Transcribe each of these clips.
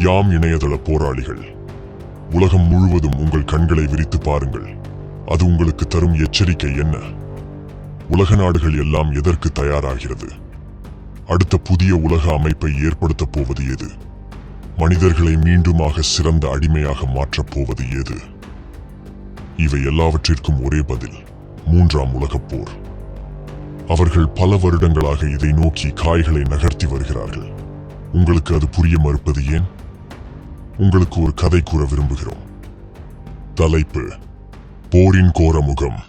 யாம் இணையதள போராளிகள். உலகம் முழுவதும் உங்கள் கண்களை விரித்து பாருங்கள். அது உங்களுக்கு தரும் எச்சரிக்கை என்ன? உலக நாடுகள் எல்லாம் எதற்கு தயாராகிறது? அடுத்த புதிய உலக அமைப்பை ஏற்படுத்தப் போவது எது? மனிதர்களை மீண்டுமாக சிறந்த அடிமையாக மாற்றப் போவது எது? இவை எல்லாவற்றிற்கும் ஒரே பதில்: 3ஆம் உலகப் போர். அவர்கள் பல வருடங்களாக இதை நோக்கி காய்களை நகர்த்தி வருகிறார்கள். உங்களுக்கு அது புரிய மறுப்பது ஏன்? உங்களுக்கு ஒரு கதை கூற விரும்புகிறோம். தலைப்பு: போரின் கோரமுகம்.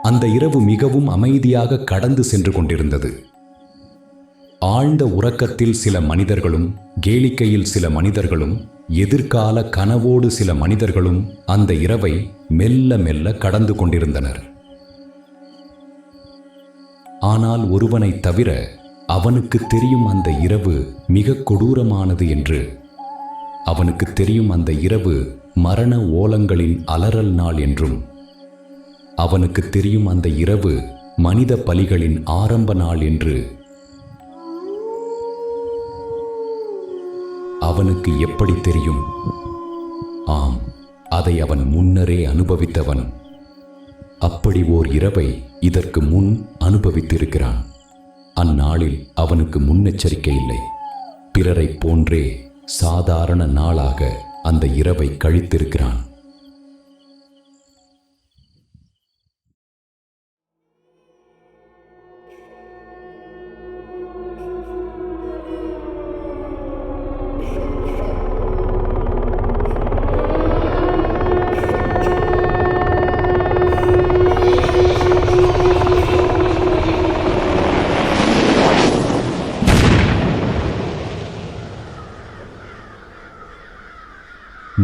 அந்த இரவு மிகவும் அமைதியாக கடந்து சென்று கொண்டிருந்தது. ஆழ்ந்த உறக்கத்தில் சில மனிதர்களும், கேளிக்கையில் சில மனிதர்களும், எதிர்கால கனவோடு சில மனிதர்களும் அந்த இரவை மெல்ல மெல்ல கடந்து கொண்டிருந்தனர். ஆனால் ஒருவனை தவிர அவனுக்கு தெரியும் அந்த இரவு மிக கொடூரமானது என்று. அவனுக்கு தெரியும் அந்த இரவு மரண ஓலங்களின் அலறல் நாள் என்றும். அவனுக்கு தெரியும் அந்த இரவு மனித பலிகளின் ஆரம்ப நாள் என்று. அவனுக்கு எப்படி தெரியும்? ஆம், அதை அவன் முன்னரே அனுபவித்தவன். அப்படி ஓர் இரவை இதற்கு முன் அனுபவித்திருக்கிறான். அந்நாளில் அவனுக்கு முன்னெச்சரிக்கை இல்லை. பிறரைப் போன்றே சாதாரண நாளாக அந்த இரவை கழித்திருக்கிறான்.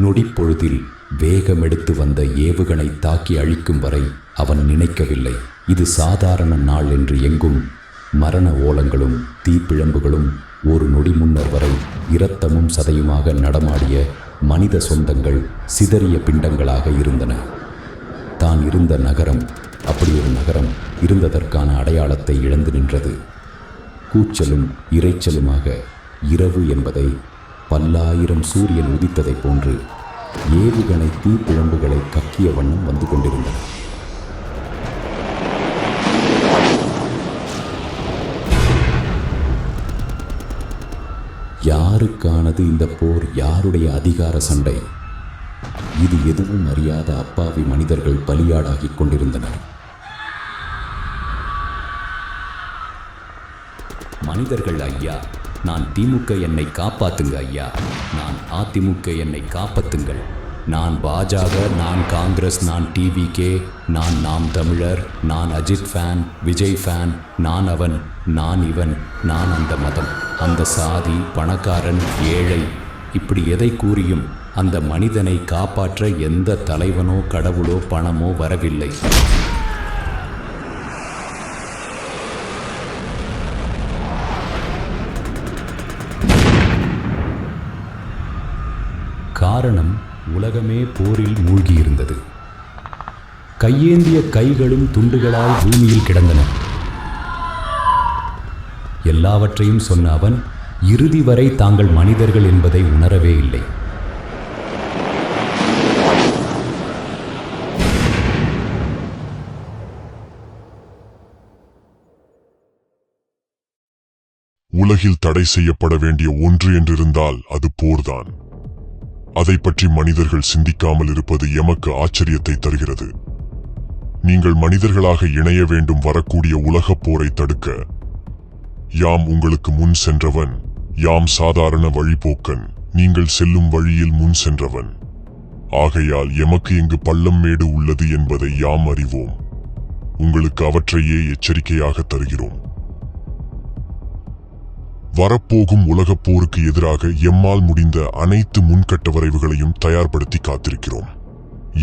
நொடிப்பொழுதில் வேகமெடுத்து வந்த ஏவுகணை தாக்கி அழிக்கும் வரை அவன் நினைக்கவில்லை இது சாதாரண நாள் என்று. எங்கும் மரண ஓலங்களும் தீப்பிழம்புகளும் ஒரு நொடி முன்னர் வரை இரத்தமும் சதையுமாக நடமாடிய மனித சொந்தங்கள் சிதறிய பிண்டங்களாக இருந்தன. தான் இருந்த நகரம், அப்படி ஒரு நகரம் இருந்ததற்கான அடையாளத்தை இழந்து நின்றது. கூச்சலும் இரைச்சலுமாக இரவு என்பதை பல்லாயிரம் சூரியன் உதித்ததைப் போன்று ஏவுகணை தீப்பிழம்புகளை கக்கிய வண்ணம் வந்து கொண்டிருந்தன. யாருக்கானது இந்த போர்? யாருடைய அதிகார சண்டை இது? எதுவும் அறியாத அப்பாவி மனிதர்கள் பலியாடாகிக் கொண்டிருந்தனர். மனிதர்கள், ஐயா, நான் திமுக என்னை காப்பாத்துங்க ஐயா, நான் அதிமுக என்னை காப்பாத்துங்கள், நான் பாஜக, நான் காங்கிரஸ், நான் டிவிகே, நான் நாம் தமிழர், நான் அஜித் ஃபேன், விஜய் ஃபேன், நான் அவன், நான் இவன், நான் அந்த மதம், அந்த சாதி, பணக்காரன், ஏழை, இப்படி எதை கூறியும் அந்த மனிதனை காப்பாற்ற எந்த தலைவனோ கடவுளோ பணமோ வரவில்லை. காரணம், உலகமே போரில் மூழ்கியிருந்தது. கையேந்திய கைகளும் துண்டுகளாய் பூமியில் கிடந்தன. எல்லாவற்றையும் சொன்ன அவன் இறுதி வரை தாங்கள் மனிதர்கள் என்பதை உணரவே இல்லை. உலகில் தடை செய்யப்பட வேண்டிய ஒன்று என்றிருந்தால் அது போர்தான். அதை பற்றி மனிதர்கள் சிந்திக்காமல் இருப்பது எமக்கு ஆச்சரியத்தை தருகிறது. நீங்கள் மனிதர்களாக இணைய வேண்டும். வரக்கூடிய உலகப் போரை தடுக்க யாம் உங்களுக்கு முன் சென்றவன். யாம் சாதாரண வழிபோக்கன், நீங்கள் செல்லும் வழியில் முன் சென்றவன். ஆகையால் எமக்கு இங்கு பள்ளம் மேடு உள்ளது என்பதை யாம் அறிவோம். உங்களுக்கு அவற்றையே எச்சரிக்கையாக தருகிறோம். வரப்போகும் உலகப் போருக்கு எதிராக எம்மால் முடிந்த அனைத்து முன்கட்ட வரைவுகளையும் தயார்படுத்தி காத்திருக்கிறோம்.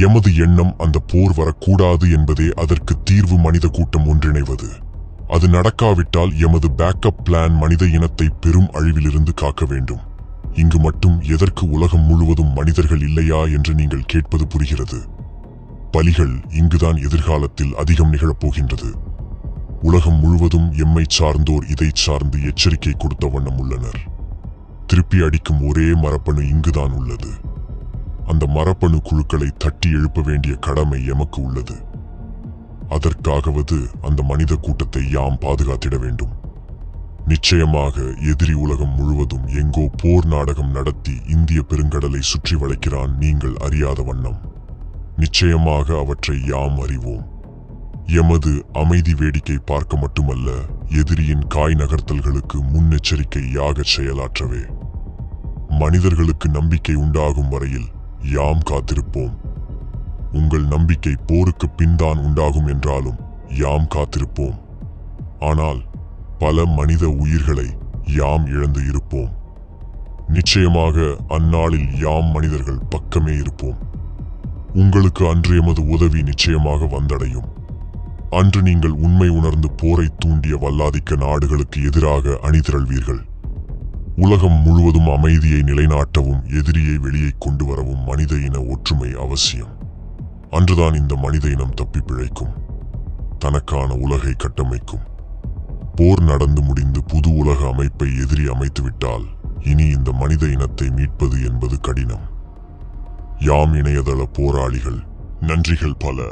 எமது எண்ணம் அந்த போர் வரக்கூடாது என்பதே அதற்கு தீர்வு. மனித கூட்டம் ஒன்றிணைவது. அது நடக்காவிட்டால் எமது பேக்கப் பிளான் மனித இனத்தை பெரும் அழிவிலிருந்து காக்க வேண்டும். இங்கு மட்டும் எதற்கு உலகம் முழுவதும் மனிதர்கள் இல்லையா என்று நீங்கள் கேட்பது புரிகிறது. பலிகள் இங்குதான் எதிர்காலத்தில் அதிகம் நிகழப்போகின்றது. உலகம் முழுவதும் எம்மை சார்ந்தோர் இதை சார்ந்து எச்சரிக்கை கொடுத்த வண்ணம் உள்ளனர். திருப்பி அடிக்கும் ஒரே மரபணு இங்குதான் உள்ளது. அந்த மரபணு குழுக்களை தட்டி எழுப்ப வேண்டிய கடமை எமக்கு உள்ளது. அதற்காகவது அந்த மனித கூட்டத்தை யாம் பாதுகாத்திட வேண்டும். நிச்சயமாக எதிரி உலகம் முழுவதும் எங்கோ போர் நாடகம் நடத்தி இந்திய பெருங்கடலை சுற்றி வளைக்கிறான், நீங்கள் அறியாத வண்ணம். நிச்சயமாக அவற்றை யாம் அறிவோம். எமது அமைதி வேடிக்கை பார்க்க மட்டுமல்ல, எதிரியின் காய் நகர்த்தல்களுக்கு முன்னெச்சரிக்கையாக செயலாற்றவே. மனிதர்களுக்கு நம்பிக்கை உண்டாகும் வரையில் யாம் காத்திருப்போம். உங்கள் நம்பிக்கை போருக்கு பின்தான் உண்டாகும் என்றாலும் யாம் காத்திருப்போம். ஆனால் பல மனித உயிர்களை யாம் இழந்து இருப்போம். நிச்சயமாக அந்நாளில் யாம் மனிதர்கள் பக்கமே இருப்போம். உங்களுக்கு அன்று எமது உதவி நிச்சயமாக வந்தடையும். அன்று நீங்கள் உண்மை உணர்ந்து போரை தூண்டிய வல்லாதிக்க நாடுகளுக்கு எதிராக அணிதிரள்வீர்கள். உலகம் முழுவதும் அமைதியை நிலைநாட்டவும் எதிரியை வெளியே கொண்டு வரவும் மனித இன ஒற்றுமை அவசியம். அன்றுதான் இந்த மனித இனம் தப்பி பிழைக்கும், தனக்கான உலகை கட்டமைக்கும். போர் நடந்து முடிந்து புது உலக அமைப்பை எதிரி அமைத்துவிட்டால் இனி இந்த மனித இனத்தை மீட்பது என்பது கடினம். யாம் இணையதள போராளிகள், நன்றிகள் பல.